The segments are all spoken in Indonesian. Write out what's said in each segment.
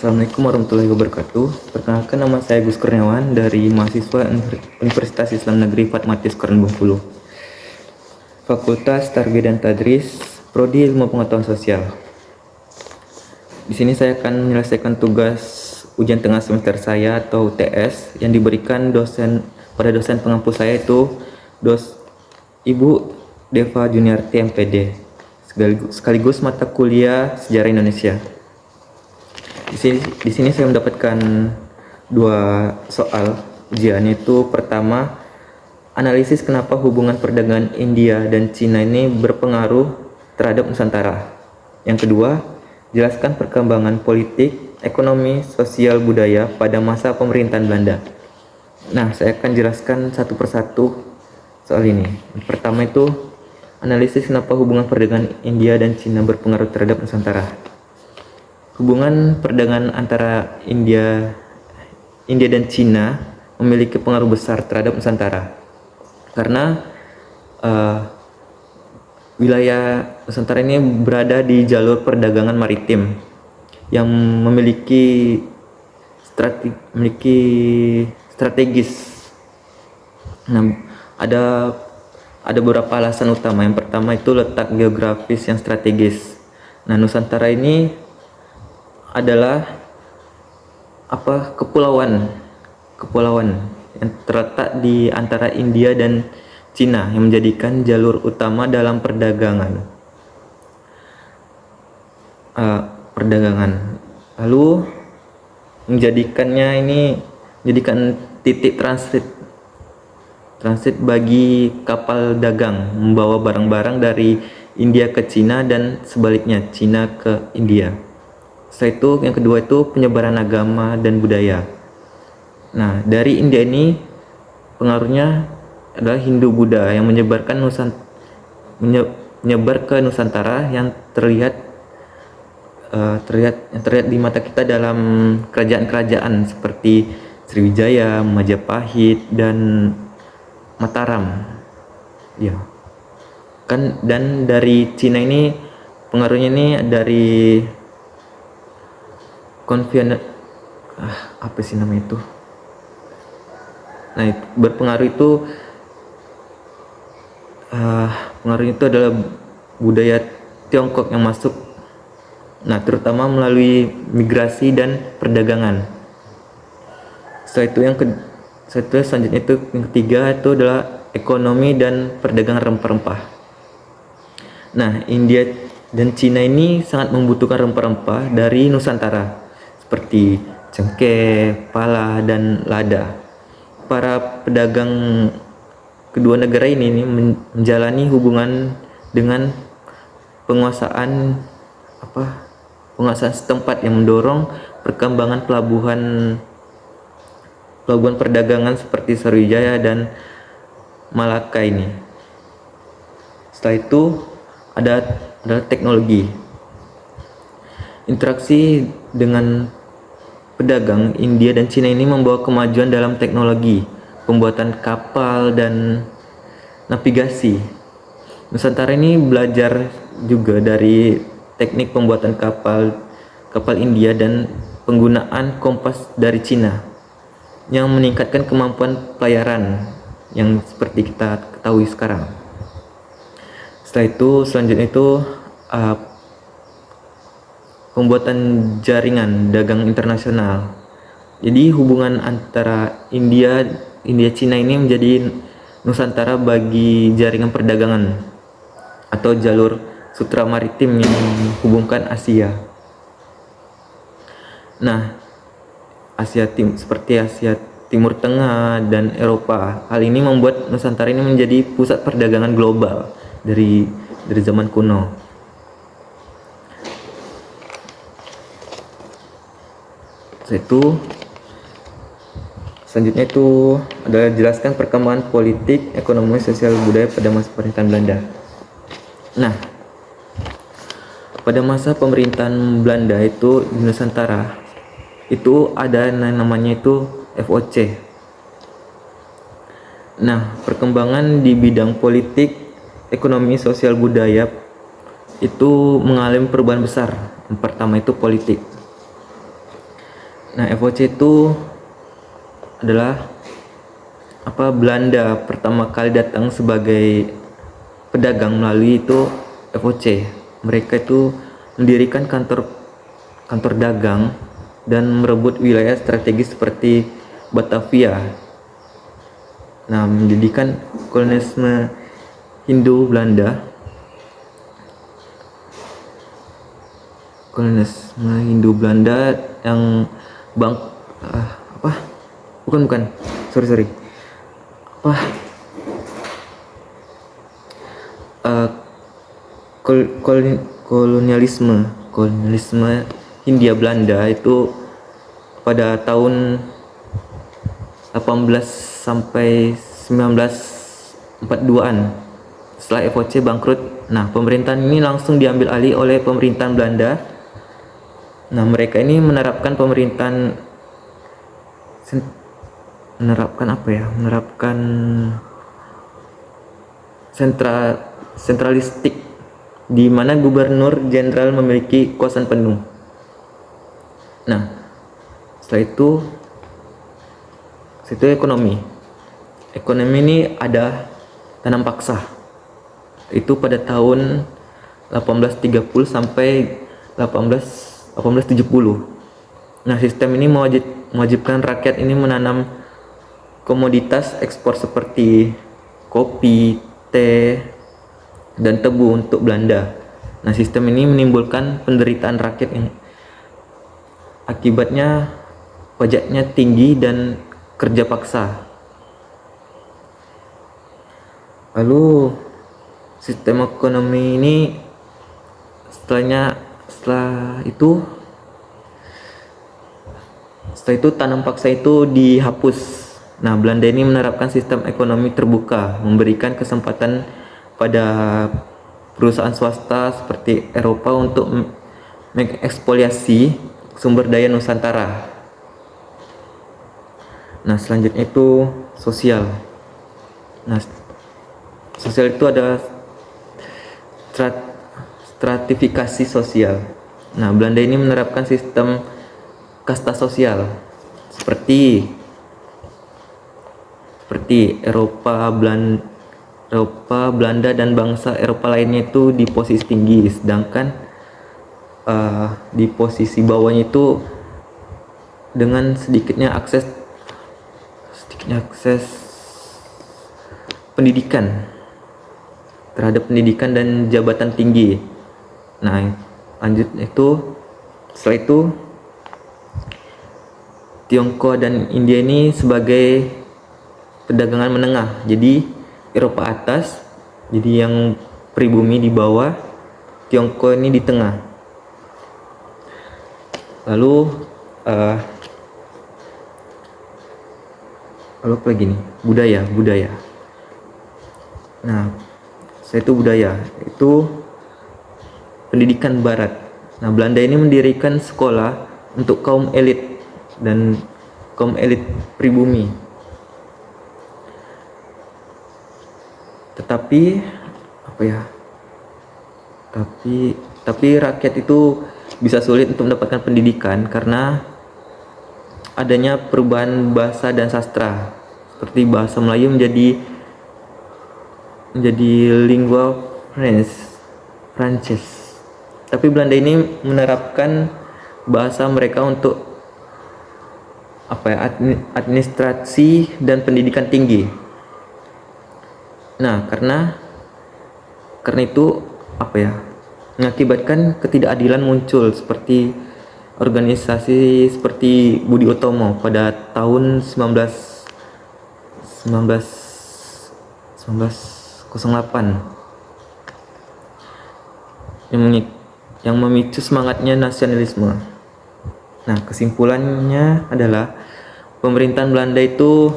Assalamualaikum warahmatullahi wabarakatuh. Perkenalkan, nama saya Gus Kurniawan dari mahasiswa Universitas Islam Negeri Fatmawati Soekarno Bengkulu, Fakultas Tarbiyah dan Tadris, Prodi Ilmu Pengetahuan Sosial. Di sini saya akan menyelesaikan tugas ujian tengah semester saya atau UTS yang diberikan pada dosen pengampu saya, itu Ibu Deva Juniarti MPD, sekaligus mata kuliah Sejarah Indonesia. Di sini saya mendapatkan dua soal ujian, yaitu pertama, analisis kenapa hubungan perdagangan India dan Cina ini berpengaruh terhadap Nusantara. Yang kedua, jelaskan perkembangan politik, ekonomi, sosial, budaya pada masa pemerintahan Belanda. Nah, saya akan jelaskan satu persatu soal ini. Yang pertama itu, analisis kenapa hubungan perdagangan India dan Cina berpengaruh terhadap Nusantara. Hubungan perdagangan antara India dan Cina memiliki pengaruh besar terhadap Nusantara karena wilayah Nusantara ini berada di jalur perdagangan maritim yang memiliki strategis. Nah, ada beberapa alasan utama. Yang pertama itu letak geografis yang strategis. Nah, Nusantara ini adalah kepulauan yang terletak di antara India dan Cina yang menjadikan jalur utama dalam perdagangan. Lalu menjadikan titik transit bagi kapal dagang membawa barang-barang dari India ke Cina dan sebaliknya, Cina ke India. Setelah itu, yang kedua itu penyebaran agama dan budaya. Nah, dari India ini pengaruhnya adalah Hindu-Buddha yang menyebar ke Nusantara yang terlihat di mata kita dalam kerajaan-kerajaan seperti Sriwijaya, Majapahit, dan Mataram. Ya. Dan dari Cina ini pengaruhnya ini dari pengaruh itu adalah budaya Tiongkok yang masuk, terutama melalui migrasi dan perdagangan. Selanjutnya yang ketiga itu adalah ekonomi dan perdagangan rempah-rempah. Nah, India dan Cina ini sangat membutuhkan rempah-rempah dari Nusantara seperti cengkeh, pala, dan lada. Para pedagang kedua negara ini menjalani hubungan dengan penguasaan setempat yang mendorong perkembangan pelabuhan perdagangan seperti Sriwijaya dan Malaka ini. Setelah itu adalah teknologi. Interaksi dengan pedagang India dan Cina ini membawa kemajuan dalam teknologi, pembuatan kapal, dan navigasi. Nusantara ini belajar juga dari teknik pembuatan kapal India dan penggunaan kompas dari Cina yang meningkatkan kemampuan pelayaran yang seperti kita ketahui sekarang. Selanjutnya itu pembuatan jaringan dagang internasional. Jadi hubungan antara India Cina ini menjadi Nusantara bagi jaringan perdagangan atau jalur sutra maritim yang menghubungkan Asia. Nah, seperti Asia Timur Tengah dan Eropa. Hal ini membuat Nusantara ini menjadi pusat perdagangan global dari zaman kuno. Selanjutnya itu adalah jelaskan perkembangan politik, ekonomi, sosial, budaya pada masa pemerintahan Belanda. Nah, pada masa pemerintahan Belanda itu di Nusantara itu ada namanya itu FOC. Nah, perkembangan di bidang politik, ekonomi, sosial, budaya itu mengalami perubahan besar. Yang pertama itu politik. Nah, FOC itu adalah Belanda pertama kali datang sebagai pedagang melalui itu FOC. Mereka itu mendirikan kantor dagang dan merebut wilayah strategis seperti Batavia. Nah, menjadikan kolonialisme Hindu Belanda. Kolonialisme Hindu Belanda yang sorry kolonialisme Hindia Belanda itu pada tahun 18 sampai 1942-an. Setelah FOC bangkrut, nah pemerintahan ini langsung diambil alih oleh pemerintahan Belanda. Nah, mereka ini menerapkan sentralistik, di mana gubernur jenderal memiliki kekuasaan penuh. Nah, setelah itu ekonomi ini ada tanam paksa. Itu pada tahun 1830 sampai 1870. Nah, sistem ini mewajibkan rakyat ini menanam komoditas ekspor seperti kopi, teh, dan tebu untuk Belanda. Nah, sistem ini menimbulkan penderitaan rakyat yang akibatnya pajaknya tinggi dan kerja paksa. Lalu sistem ekonomi ini setelah itu tanam paksa itu dihapus. Nah, Belanda ini menerapkan sistem ekonomi terbuka, memberikan kesempatan pada perusahaan swasta seperti Eropa untuk mengeksplorasi sumber daya Nusantara. Nah, selanjutnya itu sosial. Nah, sosial itu ada stratifikasi sosial. Nah, Belanda ini menerapkan sistem kasta sosial seperti Eropa, Belanda dan bangsa Eropa lainnya itu di posisi tinggi, sedangkan di posisi bawahnya itu dengan sedikitnya akses pendidikan dan jabatan tinggi. Nah, lanjut itu setelah itu Tiongkok dan India ini sebagai perdagangan menengah. Jadi Eropa atas, jadi yang pribumi di bawah, Tiongkok ini di tengah. Lalu apa lagi nih? Budaya. Nah, saya itu budaya itu pendidikan barat. Nah, Belanda ini mendirikan sekolah untuk kaum elit dan kaum elit pribumi. Tetapi rakyat itu bisa sulit untuk mendapatkan pendidikan karena adanya perubahan bahasa dan sastra, seperti bahasa Melayu menjadi lingua Prancis. Tapi Belanda ini menerapkan bahasa mereka untuk administrasi dan pendidikan tinggi. Nah, karena itu mengakibatkan ketidakadilan muncul, seperti organisasi seperti Budi Utomo pada tahun 1908 yang memicu semangatnya nasionalisme. Nah, kesimpulannya adalah pemerintahan Belanda itu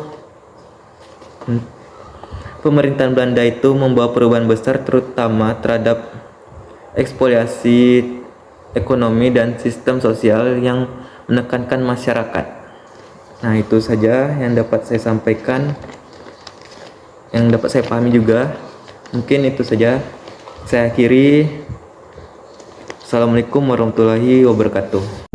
membawa perubahan besar, terutama terhadap ekspoliasi ekonomi dan sistem sosial yang menekankan masyarakat. Nah, itu saja yang dapat saya sampaikan, yang dapat saya pahami juga. Mungkin itu saja. Saya akhiri. Assalamualaikum warahmatullahi wabarakatuh.